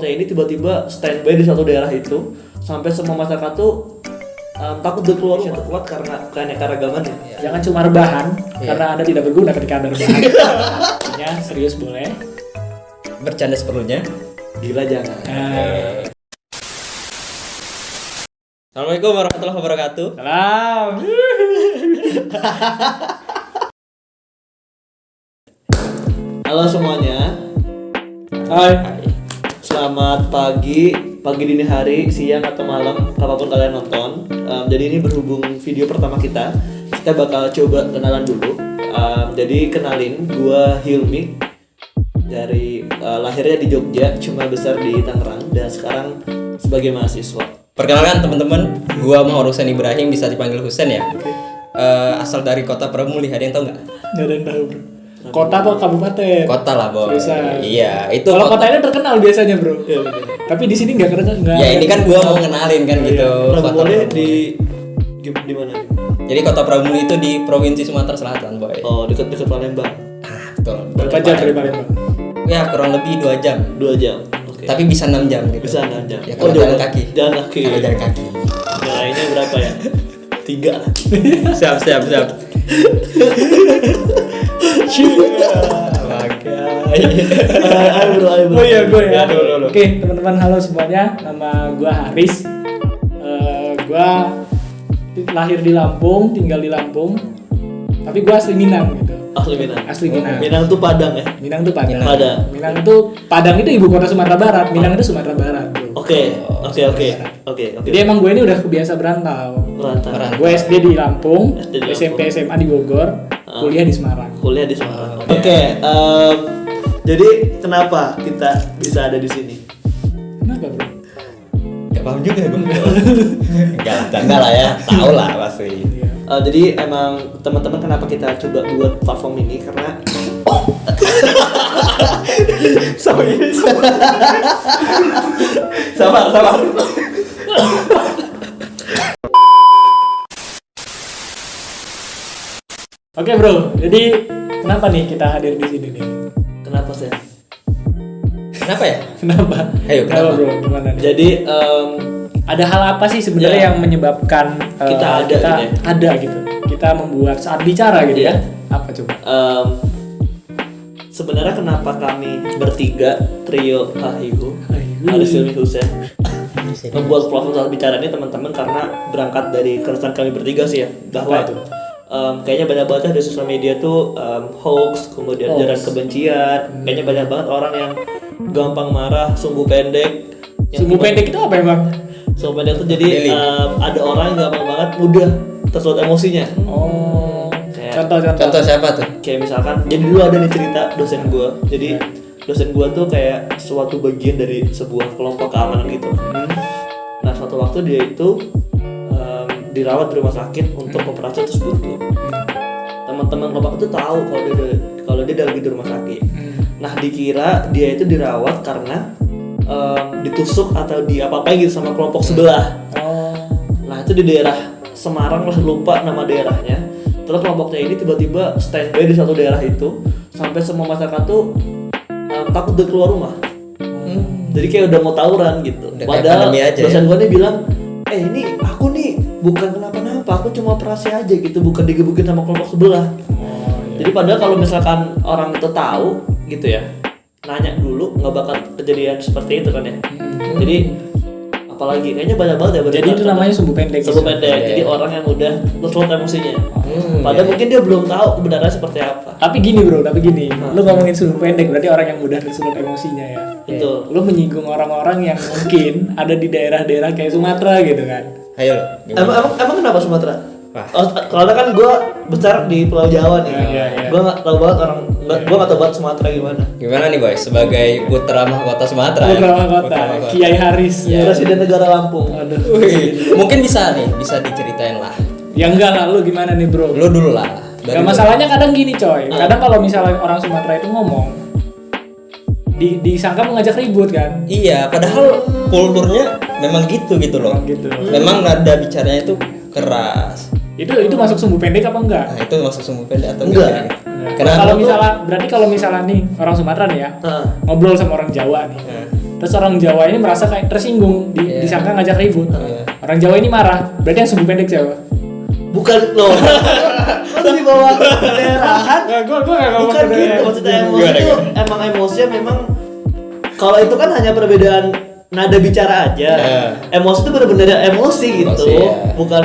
Ini tiba-tiba standby di satu daerah itu sampai semua masyarakat tuh takut untuk keluar rumah. Kuat karena keanekaragaman ya. Jangan cuma rebahan karena Anda tidak berguna ketika Anda rebahan. Ya, serius boleh. Bercanda seperlunya. Gila jangan. Assalamualaikum warahmatullahi wabarakatuh. Salam. Halo semuanya. Hai. Selamat pagi dini hari, siang atau malam, apapun kalian nonton. Jadi ini berhubung video pertama kita bakal coba kenalan dulu. Jadi kenalin, gua Hilmi dari lahirnya di Jogja, cuma besar di Tangerang dan sekarang sebagai mahasiswa. Perkenalkan teman-teman, gua Muhammad Husain Ibrahim, bisa dipanggil Husain ya. Asal dari kota Pramuli, ada yang tahu nggak? Nggak ada yang tahu bro. Kota atau kabupaten? Kota lah boy. Bisa. Iya, itu. Kalau kotanya terkenal biasanya bro. Ya, tapi di sini nggak terkenal. Ya ini kan gua mau ngenalin kan gitu. Pramuli di mana nih? Jadi kota Pramuli itu di Provinsi Sumatera Selatan boy. Oh, dekat Palembang. Betul. Berapa jam dari Palembang? Ya kurang lebih 2 jam. 2 jam. Oke. Tapi bisa 6 jam gitu. Bisa 6 jam. Ya, kalau jalan kaki. Jalan kaki. Kalau jalan kaki. Kayaknya berapa ya? 3 lah. Siap. Ayo bro. Oh iya gue ya. Dulu. Oke teman-teman, halo semuanya. Nama gue Haris. Gue lahir di Lampung, tinggal di Lampung. Tapi gue asli Minang gitu. Asli Minang. Minang tuh Padang ya? Minang tuh Padang. Padang. Minang itu Padang itu ibu kota Sumatera Barat. Minang itu Sumatera Barat. Bro. Oke. Jadi emang gue ini udah kebiasa berantau. Merantau. Gue SD di Lampung, SD di SMP SMA di Bogor, kuliah di Semarang. Oke. Jadi kenapa kita bisa ada di sini? Kenapa bro? Gak paham juga gue. Enggak lah ya. Tahu lah pasti. Jadi emang teman-teman kenapa kita coba buat platform ini karena sama. Oke bro, jadi kenapa nih kita hadir di sini nih? Kenapa sih? Kenapa ya? Kenapa? Ayo, kenapa? bro? Gimana nih? Jadi ada hal apa sih sebenarnya yang menyebabkan kita ada gitu? Kita membuat saat bicara gitu Iya. ya? Apa coba? Sebenarnya kenapa kami bertiga trio Hahihu Haris Hilmi Husain membuat platform saat bicara ini teman-teman karena berangkat dari keresahan kami bertiga sih ya, bahwa itu? Kayaknya banyak banget ya di sosial media tuh hoax, kemudian ujaran kebencian. Kayaknya banyak banget orang yang gampang marah, sumbu pendek. Sumbu pendek itu apa emang? Sumbu pendek itu jadi ada orang yang gampang banget mudah tersulut emosinya. Oh. Kayak- Contoh. Siapa tuh? Kayak misalkan, jadi dulu ada nih cerita dosen gue. Jadi dosen gue tuh kayak suatu bagian dari sebuah kelompok keamanan gitu. Nah suatu waktu dia itu dirawat di rumah sakit untuk operasi terus buntu. Teman-teman kelompok itu tahu kalau dia lagi di rumah sakit. Nah dikira dia itu dirawat karena ditusuk atau diapa-apain gitu sama kelompok sebelah. Nah itu di daerah Semarang lah, lupa nama daerahnya. Terus kelompoknya ini tiba-tiba standby di satu daerah itu sampai semua masyarakat tuh takut untuk keluar rumah. Jadi kayak udah mau tawuran gitu. Udah Padahal kayak pandemi aja dosen gue nih bilang, ini aku nih bukan kenapa-napa, aku cuma operasi aja gitu, bukan digebukin sama kelompok sebelah. Jadi padahal kalau misalkan orang itu tahu gitu ya, nanya dulu nggak bakal kejadian seperti itu kan ya. Jadi apalagi kayaknya banyak banget ya. Jadi itu namanya sumbu pendek. Sumbu pendek. Jadi orang yang udah tersulut emosinya. Padahal mungkin dia belum tahu kebenarannya seperti apa. Tapi gini bro, lu ngomongin sumbu pendek berarti orang yang mudah tersulut emosinya ya. Betul. Lu menyinggung orang-orang yang mungkin ada di daerah-daerah kayak Sumatera gitu kan. Ayo. Emang kenapa Sumatera? Wah. Karena kan gue besar di Pulau Jawa nih. Iya. Gue nggak tahu banget gue nggak tahu banget Sumatera gimana. Gimana nih boy? Sebagai putra mahkota Sumatera. Putra mahkota, Kiai Haris. Presiden negara Lampung. Aduh. Wih, mungkin bisa diceritain lah. Ya enggak lah, lu gimana nih bro? Lu dulu lah. Ya masalahnya kadang gini coy. Kadang kalau misalnya orang Sumatera itu ngomong disangka mengajak ribut kan. Iya, padahal kulturnya memang gitu loh. Memang gitu. Memang nada bicaranya itu keras. Itu masuk sumbu pendek apa enggak? Nah, itu masuk sumbu pendek atau Enggak. Karena Kalau misalnya nih orang Sumatera nih ya ngobrol sama orang Jawa nih, Terus orang Jawa ini merasa kayak tersinggung, disangka ngajak ribut. Iya. Orang Jawa ini marah. Berarti yang sumbu pendek siapa? Bukan loh. Kalau dibawa ke daerahan, Gue gak ngomong bukan ke gitu. daerah. Maksudnya emosi itu emang emosinya memang kalau itu kan hanya perbedaan nada bicara aja. Emosi itu benar-benar emosi gitu. Emosi, ya.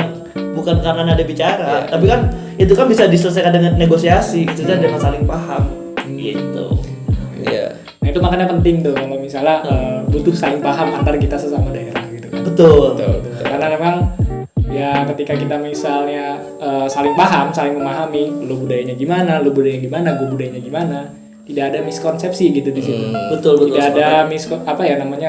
Bukan karena nada bicara, tapi kan itu kan bisa diselesaikan dengan negosiasi, itu dengan saling paham gitu. Iya. Nah itu makanya penting tuh kalau misalnya butuh saling paham antar kita sesama daerah gitu kan. Betul. Karena memang ya ketika kita misalnya saling paham, saling memahami, lu budayanya gimana, gue budayanya gimana, tidak ada miskonsepsi gitu di situ. Betul. Tidak ada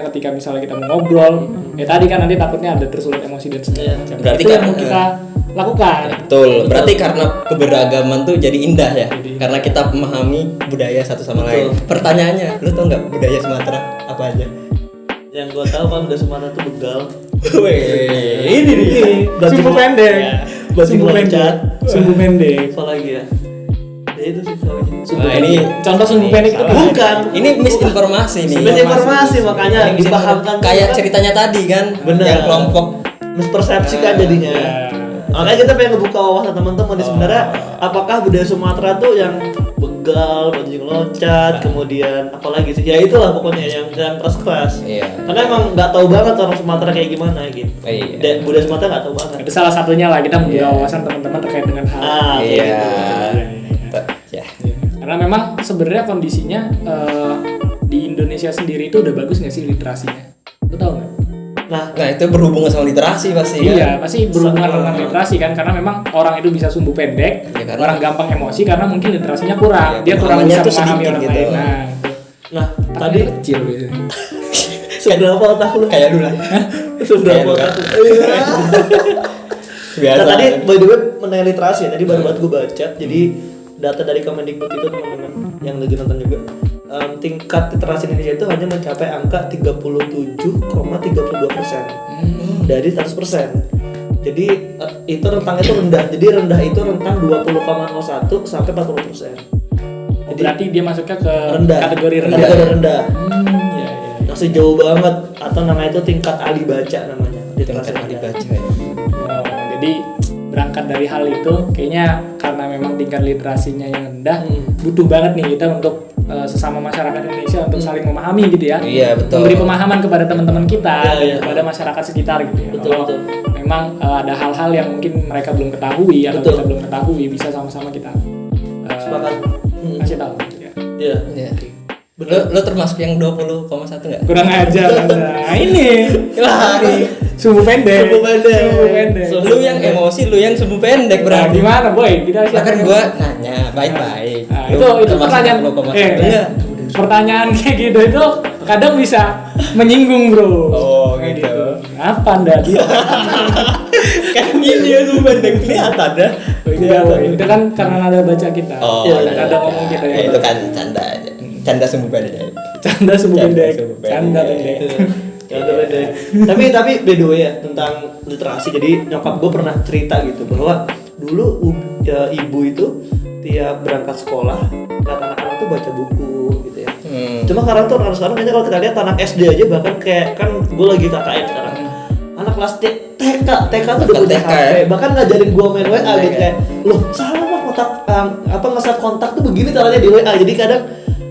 ketika misalnya kita mau ngobrol, ya tadi kan nanti takutnya ada tersulut emosi dan segala macam. Berarti itu kan, yang mau kita lakukan. Betul. Berarti karena keberagaman tuh jadi indah ya. Karena kita memahami budaya satu sama lain. Pertanyaannya, lu tau nggak budaya Sumatera apa aja? Yang gue tahu kan udah Sumatera tuh begal. Ini nih, sumbu pendek. Bajing Sumbu pendek. loncat. Sumbu pendek. Apa lagi ya? Ya itu sih soalnya. Nah, ini Contoh sumbu pendek itu Bukan. ini misinformasi nih. Misinformasi makanya Ini dipahamkan kayak ceritanya tadi kan. Benar. Yang kelompok mispersepsikan jadinya. Makanya kita pengen ngebuka wawasan teman-teman di sebenarnya apakah budaya Sumatera tuh yang begal, bajing loncat, kemudian apalagi sih? Ya itulah pokoknya yang first class. Iya. Karena emang nggak tahu banget orang Sumatera kayak gimana gitu. Iya. Dan budaya Sumatera nggak tahu banget. itu salah satunya lah kita membuka wawasan teman-teman terkait dengan hal. Kayak Iya. gitu. Ya. Karena memang sebenarnya kondisinya di Indonesia sendiri itu udah bagus nggak sih literasinya? Lu tahu nggak? Nah, Nah, itu berhubungan sama literasi pasti Iya, kan. pasti berhubungan dengan literasi kan, karena memang orang itu bisa sumbu pendek, Ya, karena- orang gampang emosi karena mungkin literasinya kurang, Ya, dia kurang pemahamannya bisa tuh memahami sedikit orang gitu. lain. nah Tadi tadi kecil gitu. sudah apa otak lu? Kayak dulu lah. Sudah Kayak apa lu otak kan. lu? Biasa. Nah, tadi by the way mengenai literasi ya, tadi baru banget gue baca. Jadi data dari Kemendikbud itu teman-teman yang lagi nonton juga, tingkat literasi Indonesia itu hanya mencapai angka 37,32% dari 100%. Jadi itu rentangnya itu rendah. Jadi rendah itu rentang 20,01 sampai 40%. Oh, berarti dia masuknya ke Rendah. kategori rendah. Kategori rendah. Iya. Masih jauh banget, atau namanya itu tingkat ahli baca namanya. Literasi Tingkat ahli rendah. baca ya. Oh, jadi berangkat dari hal itu, kayaknya karena memang tingkat literasinya yang rendah, butuh banget nih kita untuk sesama masyarakat Indonesia untuk saling memahami gitu ya. Iya, betul. Memberi pemahaman kepada teman-teman kita Iya, dan iya. kepada masyarakat sekitar gitu ya. Betul, Kalau betul. memang ada hal-hal yang mungkin mereka belum ketahui atau Betul. kita belum ketahui, bisa sama-sama kita Sepakat. kasih tahu gitu ya. Iya. Iya. Lo termasuk yang 20,1 enggak? Kurang ajar Anda. Nah, ini Lah, sumbu pendek. Sumbu pendek. Sumbu pendek. lu yang emosi, lu yang sumbu pendek Nah, berarti. gimana boy? Kita Lah kan siapa gua yang- nanya baik-baik. Nah, Lu itu termasuk pertanyaan 20,1 enggak. enggak? Pertanyaan kayak gitu itu kadang bisa menyinggung, Bro. Oh, Kayak gitu. Apa Anda? Kan ini ya sumbu pendek kelihatan dah. Iya, boy. Itu kan karena nada baca kita. Oh, Iya, nah, nada ngomong kita ya. itu kan canda aja. Canda sumbu pendek aja. Canda sumbu Canda pendek. sumbu pendek. Canda pendek. Ya udah beda. Tapi by the way ya tentang literasi. Jadi nyokap gue pernah cerita gitu bahwa dulu ibu itu tiap berangkat sekolah lihat anak-anak tuh baca buku gitu ya. Cuma sekarang kayaknya kalau kita lihat anak SD aja bahkan kayak kan gue lagi KKN sekarang. Anak kelas TK tuh udah punya TK, HP. ya? Bahkan ngajarin gue main WA gitu TK. kayak, loh salah mah kontak nge-save kontak tuh begini caranya di WA. Jadi kadang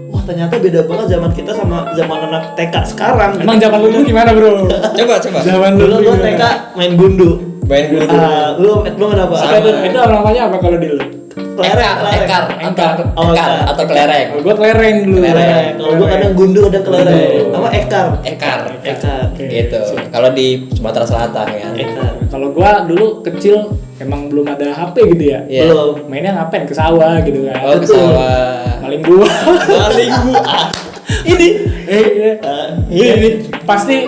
wah ternyata beda banget zaman kita sama zaman anak TK sekarang. Emang zaman lu gimana, Bro? Coba. Zaman Dulu dulu gua gimana? TK main gundu. Main dulu. Lu kenapa? Apa itu? Itu namanya apa kalau di lu? Ekar Oh, ekar. atau kelereng. Kalau gua kelereng dulu. Kelereng. Kalau gua kadang gundu kadang kelereng. Apa ekar? Ekar. Ekar. Oke. Gitu. Kalau di Sumatera Selatan kan. Ekar. Kalau gua dulu kecil emang belum ada HP gitu ya. Iya. Belum. Mainnya ngapain ke sawah gitu kan. Oh, ke sawah. Maling buah. Maling buah. Ini. Ini pasti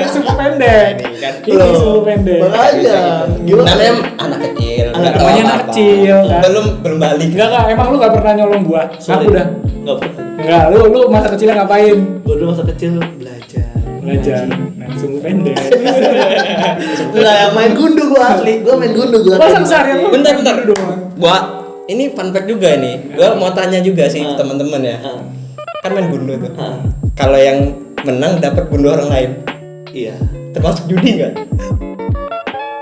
sumbu pendek. Ini kan. Ini sumbu pendek. Makanya. Gimana? Namanya anak kecil. Anak nggak tahu namanya anak apa-apa. kecil, kan. Belum balik. Enggak Kak, emang lu gak pernah nyolong buah? Sorry. Aku udah. Enggak pernah. Enggak, lu masa kecilnya ngapain? Gua dulu masa kecil belajar. Belajar. Nah, sumbu pendek. Lah main gundu gua asli. Gua main gundu gua. Masa keseharian lu Bentar. doang? Gua ini fun fact juga nih. Gua mau tanya juga sih teman-teman ya. Kan main gundu tuh. kalau yang menang dapat bunuh orang lain. Iya. Termasuk judi nggak?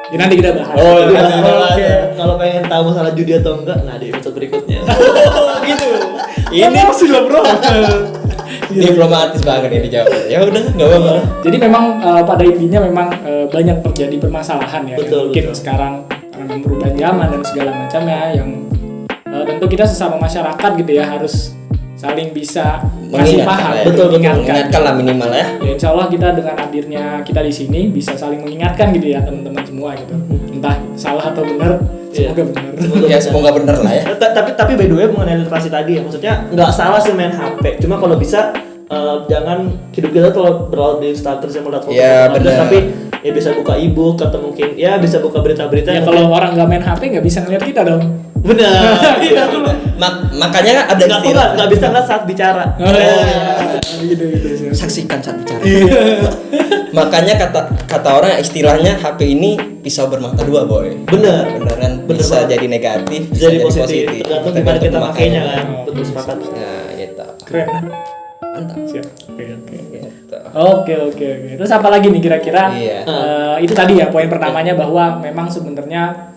Ya, nanti kita bahas. Oh, Jadi, nanti kalau pengen tahu masalah judi atau enggak, nah di episode berikutnya. gitu. Ini sudah bro. Diplomatis banget ini jawabnya. Ya udah, nggak apa-apa. Jadi memang pada intinya memang banyak terjadi permasalahan ya. Betul, yang mungkin betul. sekarang karena perubahan zaman dan segala macamnya yang tentu kita sesama masyarakat gitu ya harus saling bisa ngasih paham, ya. betul, Mengingatkan lah minimal ya. Ya insya Allah kita dengan hadirnya kita di sini bisa saling mengingatkan gitu ya teman-teman semua gitu. Entah salah atau benar, semoga benar. Ya semoga bener lah ya. Tapi by the way mengenai literasi tadi ya, maksudnya nggak salah sih main HP, cuma kalau bisa jangan hidup kita tuh berlaut di Instagram sama lihat foto. Ya, benar. Tapi ya bisa buka e-book atau mungkin ya bisa buka berita-berita. Ya yang kalau orang nggak main HP nggak bisa ngeliat kita dong. benar. Makanya ada Nggak bisa nggak saat bicara. Oh, iya. Gitu. saksikan saat bicara. Makanya kata orang istilahnya HP ini pisau bermata dua, boy. Bener. Bener kan? Bener Bisa banget. jadi negatif, bisa Jadi positif. Tergantung gimana kita pemakainya. makainya kan. Oh, Betul sepakat. Nah, gitu. Keren. Mantap. Siap. Oke. Gitu. Oke. Terus apa lagi nih kira-kira? Iya. Itu tadi ya poin pertamanya bahwa memang sebenarnya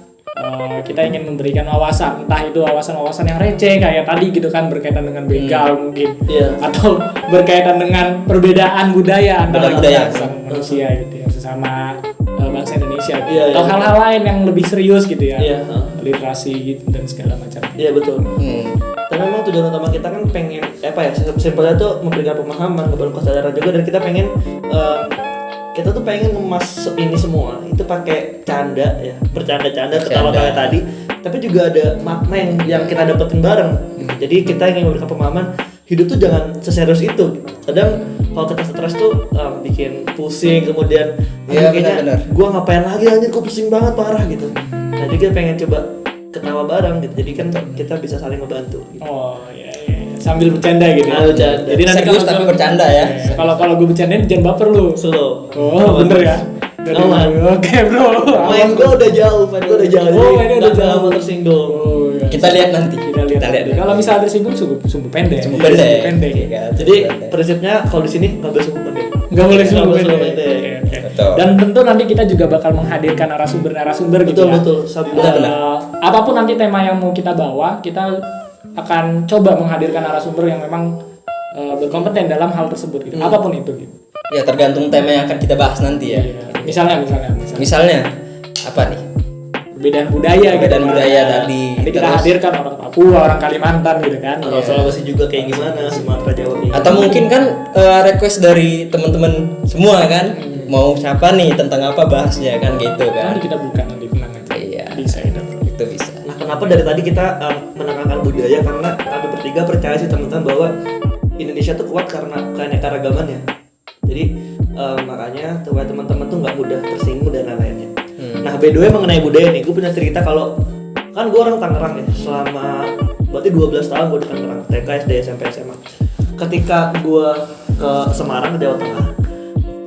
kita ingin memberikan wawasan, entah itu wawasan-wawasan yang receh kayak tadi gitu kan berkaitan dengan begal mungkin, Iya. atau berkaitan dengan perbedaan budaya antara Budaya. sesama manusia gitu ya, sesama bangsa Indonesia gitu. Iya, Atau iya. hal-hal lain yang lebih serius gitu ya, Iya. literasi gitu, dan segala macam. Iya betul. Hmm. Tapi memang tujuan utama kita kan pengen apa ya? Simpelnya tuh memberikan pemahaman, membangun kesadaran juga, dan kita pengen kita tuh pengen ngemas ini semua itu pakai canda ya, bercanda-canda ketawa kayak tadi, tapi juga ada makna yang kita dapetin bareng. Jadi kita ingin memberikan pemahaman hidup tuh jangan seserius itu. Kadang kalau kita stres tuh bikin pusing, kemudian Iya, kayaknya benar-benar. gua ngapain lagi anjir, gua pusing banget parah gitu. Nah jadi kita pengen coba ketawa bareng gitu, jadi kan kita bisa saling ngebantu gitu. Oh iya. Sambil bercanda gitu. Sambil bercanda. Jadi nanti Serius tapi bercanda ya. Kalau gue bercandain jangan baper lu. Slow. Oh bener ya. Aman. Oke bro. Main gua udah jauh, Oh, ini udah jauh. Nggak tersinggung. Oh, iya. Kita lihat nanti. Kita lihat. nanti. Kalau misalnya tersinggung sumbu pendek. Sumbu pendek. Ya. Jadi prinsipnya kalau di sini nggak boleh sumbu pendek. Nggak boleh sumbu Nggak boleh pendek. pendek. Oke. Betul. Dan tentu nanti kita juga bakal menghadirkan narasumber gitu ya. Betul. Apapun nanti tema yang mau kita bawa, kita akan coba menghadirkan narasumber yang memang berkompeten dalam hal tersebut gitu. Apapun itu gitu. Ya tergantung tema yang akan kita bahas nanti ya. Iya. Misalnya. Misalnya apa nih? Perbedaan budaya Perbedaan gitu. budaya tadi. Jadi kita Terus- hadirkan orang Papua, orang Kalimantan gitu kan. Kalau Sulawesi juga kayak gimana, Sumatera, Jawa kayak Atau mungkin kan request dari teman-teman semua kan, mau siapa nih, tentang apa bahasnya kan gitu kan. Nanti kita buka nanti tenang aja. Iya. Bisa itu. Itu bisa. Nah, kenapa dari tadi kita menekankan budaya? Karena kami bertiga percaya sih teman-teman bahwa Indonesia tuh kuat karena keanekaragamannya. Jadi makanya tuh teman-teman tuh nggak mudah tersinggung dan lain-lainnya. Nah, by the way mengenai budaya nih, gue punya cerita kalau kan gue orang Tangerang ya, selama berarti 12 tahun gue di Tangerang, TK, SD, SMP, SMA. Ketika gue ke Semarang, ke Jawa Tengah,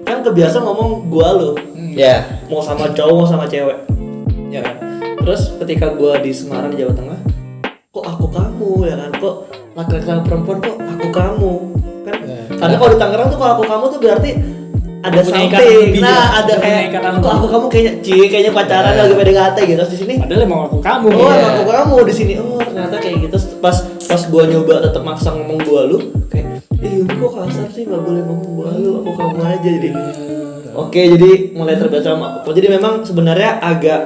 kan kebiasa ngomong gua lo, Ya. mau sama cowok mau sama cewek, ya kan. Terus ketika gua di Semarang di Jawa Tengah, kok aku kamu ya kan, kok laki-laki sama perempuan kok aku kamu kan. Karena kalau di Tangerang tuh kalau aku kamu tuh berarti ada Punya ikatan something. lebih Nah, ya. ada Punya kayak ikatan kok lebih. aku kamu kayaknya pacaran lagi PDKT gitu. Terus di sini Padahal emang aku kamu. oh Iya. aku kamu di sini. Oh ternyata kayak gitu. Terus pas gua nyoba tetap maksa ngomong gua lu, kayak Yudi kok kasar sih, nggak boleh ngomong gua lu, aku kamu aja. Jadi oke, jadi mulai terbiasa sama aku. Jadi memang sebenarnya agak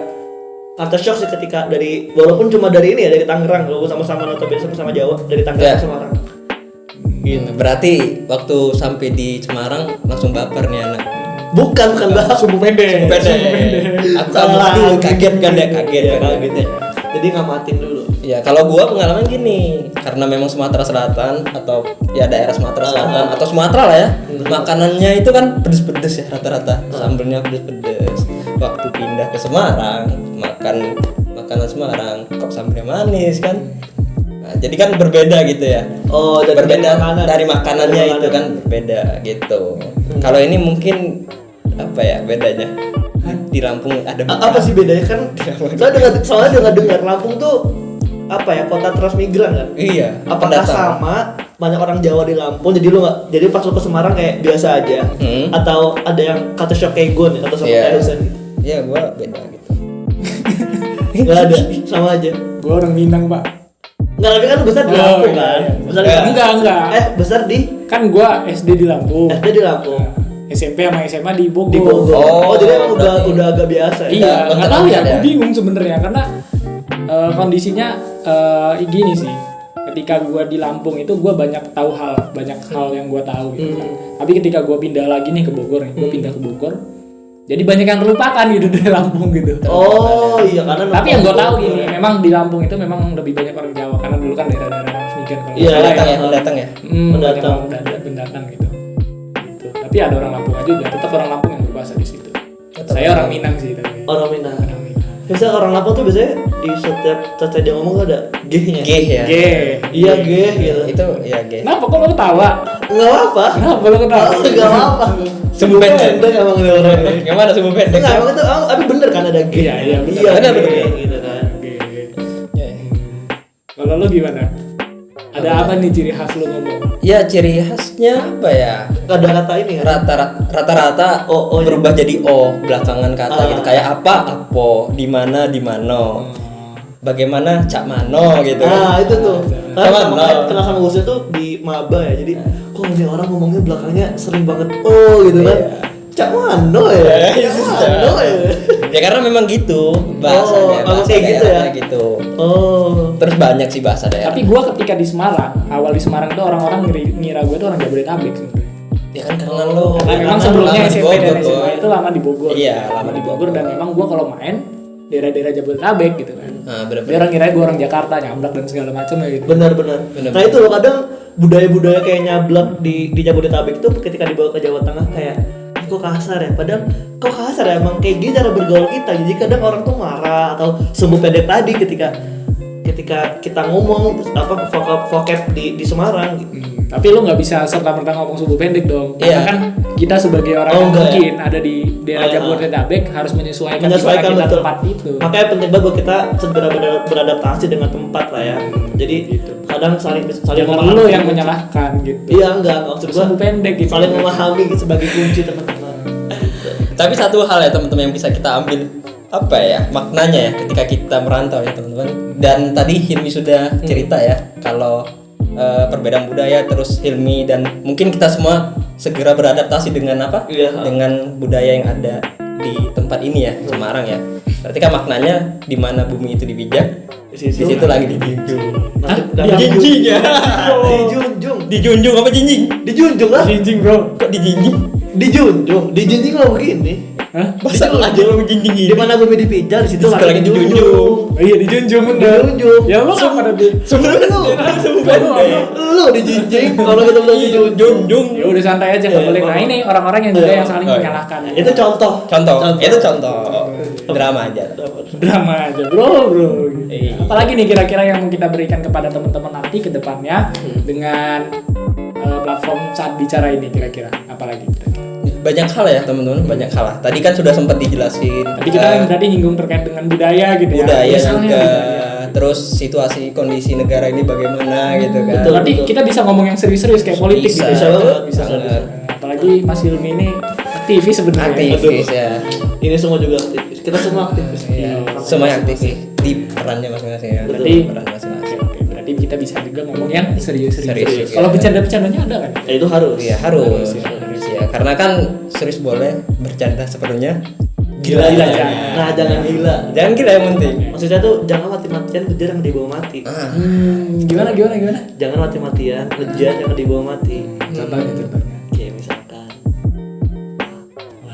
culture shock sih ketika dari, walaupun cuma dari ini ya, dari Tangerang, walaupun sama-sama notabene sama-sama Jawa, dari Tangerang Ya. ke Semarang. Gitu. Berarti waktu sampai di Semarang langsung baper nih anak. Bukan bah. Sumbu pendek. Aku dulu kaget kan ya, kaget Ya, kan. kaget ya. Jadi ngamatin dulu. Ya kalau gua pengalaman gini, karena memang Sumatera Selatan atau ya daerah Sumatera Selatan atau Sumatera lah ya, makanannya itu kan pedes-pedes ya rata-rata, sambelnya pedes-pedes. Waktu pindah ke Semarang, makan makanan Semarang, kok sambelnya manis kan? Nah, jadi kan berbeda gitu ya. Oh, dari Berbeda makanan. dari makanannya Dari itu makanan. kan berbeda gitu. Kalau ini mungkin apa ya bedanya? Di Lampung ada Apa sih bedanya kan? Soalnya dengar Lampung tuh apa ya, kota transmigran kan? Iya. Apakah pendatang. sama banyak orang Jawa di Lampung, jadi lu nggak, jadi pas lu ke Semarang kayak biasa aja, atau ada yang culture shock kayak gue nih, atau sama kayak Husen gitu? Iya, gue beda gitu. Nggak ada, sama aja. Gue orang Minang, Pak. Nggak, tapi kan lu besar di Lampung iya, kan? iya. Besar di Lampung. Enggak. Besar di Kan gue SD di Lampung. SD di Lampung. SMP sama SMA di Bogor. Di Bogor. Oh, Jadi emang berarti- udah agak biasa ya? Iya, Bentar, nggak tahu ya. bentar Gue ya. bingung sebenarnya karena kondisinya gini sih. Ketika gue di Lampung itu gue banyak hal yang gue tahu gitu kan. Tapi ketika gue pindah lagi nih ke Bogor nih, gue pindah ke Bogor. Jadi banyak yang terlupakan gitu dari Lampung gitu. Oh iya, karena Tapi yang gue tahu gini, memang di Lampung itu memang lebih banyak orang Jawa karena dulu kan daerah-daerah Snigan kalau Iya, nggak salah Pendatang ya, pendatang ya. Pendatang. banyak pendatang gitu. Tapi ada orang Lampung juga, tetap orang Lampung yang berbahasa di situ. Saya orang Minang sih tapi. Orang Minang. Orang Minang. Biasanya orang Lampung tuh biasanya di setiap dia ngomong tuh ada G-nya. G ya. G. Iya, G gitu. Itu ya G. Kenapa kok lo ketawa? Nggak apa. Kenapa lo ketawa? Nggak apa. Sumbu pendek. Emang dia orangnya. Gimana sumbu pendek? Enggak, emang itu tapi bener kan ada G. Iya, bener. Iya, Bener, G, bener. gitu kan. Ya. Kalau lo gimana? Ada apa nih ciri khas lo ngomong? Ya ciri khasnya apa ya? Ada kata ini kan. Rata-rata O, berubah jadi O belakangan kata Ah. gitu. Kayak apa? Apo, di mana di mano. Bagaimana cak mano gitu. Nah, itu tuh. Sama, Karena sama no. kenal sama Husen tuh di maba ya. Jadi, kok ini orang ngomongnya belakangnya sering banget oh gitu kan. Iya. Cak mano ya. Iya, Cak mano ya. Ya karena memang gitu bahasanya. emang Bahasa kayak gitu ya? daerahnya gitu. Oh. Terus banyak sih bahasa daerah. Tapi gue ketika di Semarang, awal di Semarang tuh orang-orang ngira gue tuh orang Jabodetabek sebenarnya. Ya kan karena lo. Karena memang Karena sebelumnya lama di SMP dan Bogor, SMA Boy. itu lama di Bogor. Iya, lama di Bogor dan memang gue kalau main daerah-daerah Jabodetabek gitu kan. Nah, Dia bener-bener. orang kira gue orang Jakarta, nyablak dan segala macam ya gitu. Benar-benar. Benar. Nah, itu loh kadang budaya-budaya kayak nyablak di Jabodetabek itu ketika dibawa ke Jawa Tengah kayak kok kasar ya, padahal kok kasar ya, emang kayak gini cara bergaul kita. Jadi kadang orang tuh marah atau sumbu pendek tadi ketika kita ngomong apa vocab di Semarang gitu. Tapi lu nggak bisa serta-merta ngomong sumbu pendek dong. Iya. Karena kan kita sebagai orang Oh, yang enggak mungkin ada di daerah Oh, Jabodetabek harus menyesuaikan Menyesuaikan, kita betul. tempat itu. Makanya penting banget buat kita segera beradaptasi dengan tempat lah ya. Jadi kadang saling Jangan memahami. lu yang menyalahkan gitu. Iya, enggak maksud gua Sumbu pendek gitu. saling memahami sebagai kunci teman-teman. Tapi satu hal ya teman-teman yang bisa kita ambil apa ya maknanya ya ketika kita merantau ya teman-teman. Dan tadi Hilmi sudah cerita ya kalau perbedaan budaya, terus Hilmi dan mungkin kita semua segera beradaptasi dengan apa? Iya. Dengan budaya yang ada di tempat ini ya, Semarang ya. Berarti kan maknanya di mana bumi itu dipijak, di situ lagi dijunjung. Dijinjing ya. Dijunjung. Dijunjung apa jinjing? Dijunjung lah. Jinjing bro. Kok dijinjing? Dijunjung lo begini. Hah? Masa Itu aja lo jinjing Di ini? mana bumi dipijak di situ Di situ lagi dijunjung. Oh iya dijunjung bener. Dijunjung. Ya lu kan pada di. Sebenarnya sumbu pendek. Lu dijinjing kalau kita bilang dijunjung. Ya udah santai aja nggak Iya, boleh. Nah iya. ini orang-orang yang juga yang saling Oh, iya. menyalahkan. Itu contoh. Itu contoh drama aja. Drama aja bro. Iya. Apalagi nih kira-kira yang mau kita berikan kepada teman-teman nanti ke depannya dengan platform saat bicara ini kira-kira apalagi kira-kira. Banyak hal ya teman-teman, banyak hal lah. Tadi kan sudah sempat dijelasin. Tapi kita kan berarti nyinggung terkait dengan budaya gitu ya. budaya Misalnya juga, budaya. terus situasi kondisi negara ini bagaimana gitu kan. Betul. Berarti kita bisa ngomong yang serius-serius kayak politik Bisa, gitu. bisa banget, Bisa. bisa. Apalagi Mas Hilmi ini aktivis sebenarnya. Aktivis ya. Ini semua juga aktivis. Kita semua aktivis. Iya, semuanya aktivis di perannya masing-masing ya. Berarti Peran masing-masing. Oke, berarti kita bisa juga ngomong yang serius-serius. Serius, Kalau iya. bercanda-bercandanya ada kan? Ya, itu harus. Iya harus, Harus, ya. harus ya. Karena kan serius boleh, bercanda sepenuhnya Gila, Gila, jangan. jangan. Nah, jangan gila. Jangan gila yang penting. Maksudnya tuh jangan mati-matian ngejar yang dibawa mati. Ah, Gimana? Jangan mati-matian ngejar yang dibawa mati. Contohnya. Kayak misalkan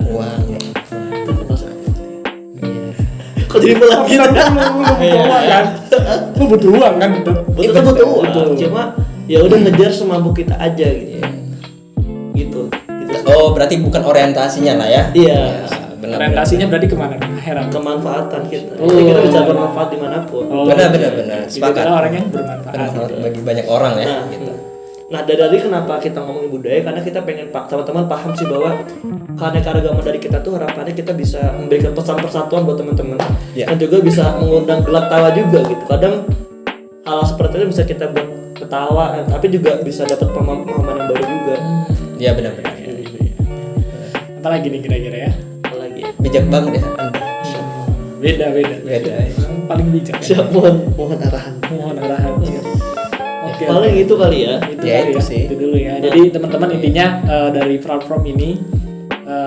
uang. itu nggak usah. Kok jadi pelan gitu? Lu butuh uang kan? Itu butuh uang. Cuma ya udah ngejar semampu kita aja gitu. Gitu. Oh berarti bukan orientasinya lah ya? Iya. Benar. Orientasinya berarti kemana nih? Akhirat. Kemanfaatan kita. Oh. Jadi kita bisa bermanfaat dimanapun. Benar. Jadi Sepakat. kita orang yang bermanfaat. Bermanfaat bagi banyak orang ya. Nah, Gitu. Nah dari kenapa kita ngomongin budaya, karena kita pengen teman-teman paham sih bahwa keanekaragaman dari kita tuh harapannya kita bisa memberikan pesan persatuan buat teman-teman. Ya. Dan juga bisa mengundang gelak tawa juga gitu. Kadang hal seperti itu bisa kita buat ketawa, tapi juga bisa dapat pemahaman yang baru juga. Iya benar-benar. Apalagi nih kira-kira ya? Apalagi Bijak banget ya Anda. Beda. Beda. Yang paling bijak. Ya? siap, mohon arahan. Mohon arahan. Oke. Paling itu kali ya. Itu Ya, kali itu ya. sih. Itu dulu ya. Jadi teman-teman intinya dari platform ini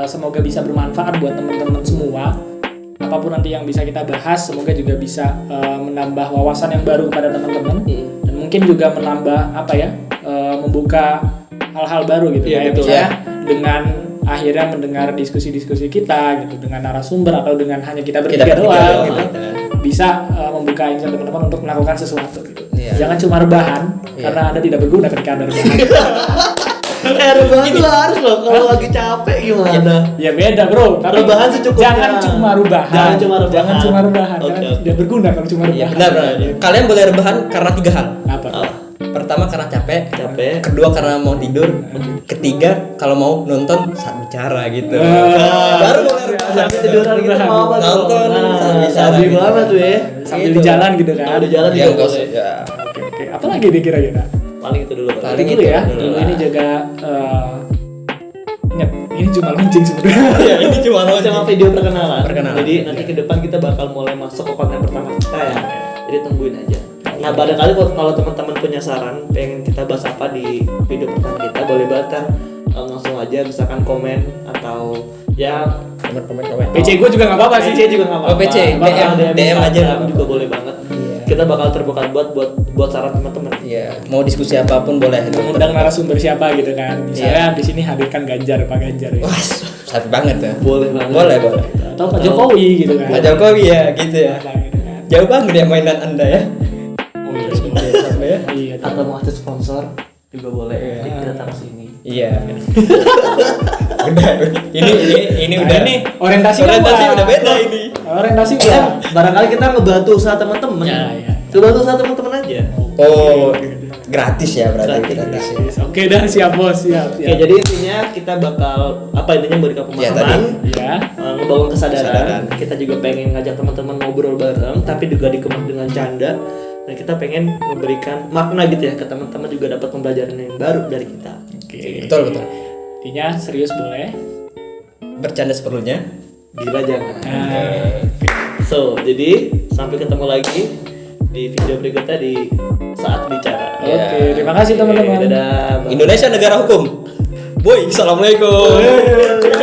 semoga bisa bermanfaat buat teman-teman semua. Apapun nanti yang bisa kita bahas, semoga juga bisa menambah wawasan yang baru kepada teman-teman dan mungkin juga menambah membuka hal-hal baru gitu. Iya, Kayak betul. misalnya dengan akhirnya mendengar diskusi-diskusi kita gitu dengan narasumber atau dengan hanya kita bertiga doang gitu. Bisa membuka insight teman-teman untuk melakukan sesuatu gitu. Iya. Jangan cuma rebahan Iya. karena Anda tidak berguna ketika Anda rebahan. Rebahan tuh harus loh, kalau lagi capek gimana? Ya beda bro, tapi Rebahan secukupnya. jangan cuma rebahan. Jangan cuma rebahan. Jangan cuma rebahan. Oke, Karena oke. tidak berguna kalau cuma Iya rebahan. benar. Kalian boleh rebahan karena 3 hal. Apa? Pertama karena capek. Capek. Kedua karena mau tidur. Ketiga kalau mau nonton saat bicara gitu. Baru boleh rebahan sampai tiduran gitu mau apa tuh? Nonton, Sabi bisa gitu. banget tuh ya. Sambil Gitu. di jalan gitu kan. Sambil di jalan Ya juga enggak boleh. usah. Ya. Oke. Apalagi nih kira-kira? Paling itu dulu. Paling Dulu itu ya. dulu Dulu lah. ini juga ingat ini cuma launching sebenarnya. Ya, ini cuma sama video perkenalan. Perkenalan. Jadi nanti ke depan kita bakal mulai masuk ke konten pertama kita ya. Jadi tungguin aja. Nah, barangkali kalau teman-teman punya saran pengen kita bahas apa di video pertama kita, boleh banget kan langsung aja misalkan komen atau ya Komen. PC gue juga nggak apa-apa sih. PC juga nggak apa-apa. Oh, PC, Bakal DM aja. Instagram juga boleh banget. Kita bakal terbuka buat saran teman-teman. Iya, mau diskusi apapun boleh. Mengundang narasumber siapa gitu kan. Misalnya di sini hadirkan Ganjar, Pak Ganjar ya. Wah, sakit banget ya. Boleh banget. Boleh. Atau Pak Jokowi gitu kan. Pak Jokowi ya, gitu ya. Apa gitu kan. Jauh banget ya mainan Anda ya. Oh iya. Sampai ya. Iya. Atau mau akses sponsor juga boleh. Kita taruh sini. Iya. Udah. Ini Nah, udah. ini orientasi udah beda ini. Orientasi Ya, ya. barangkali kita ngebantu usaha teman-teman. Ya. Coba usaha teman-teman aja. Oh, gratis ya berarti gratis ya. Oke dah siap bos siap. Oke, jadi intinya kita bakal intinya memberikan Ya, pemahaman, Ya. ngebangun kesadaran. Kesadaran. Kita juga pengen ngajak teman-teman ngobrol bareng, tapi juga dikemas dengan canda. Dan kita pengen memberikan makna gitu ya ke teman-teman, juga dapat pembelajaran yang baru dari kita. Oke. Betul. Intinya serius boleh. Bercanda seperlunya. Gila jangan. Nah, So, jadi sampai ketemu lagi di video berikutnya di Saat Bicara. Oke, terima kasih teman-teman. Dadah. Bye. Indonesia negara hukum. Boy, assalamualaikum.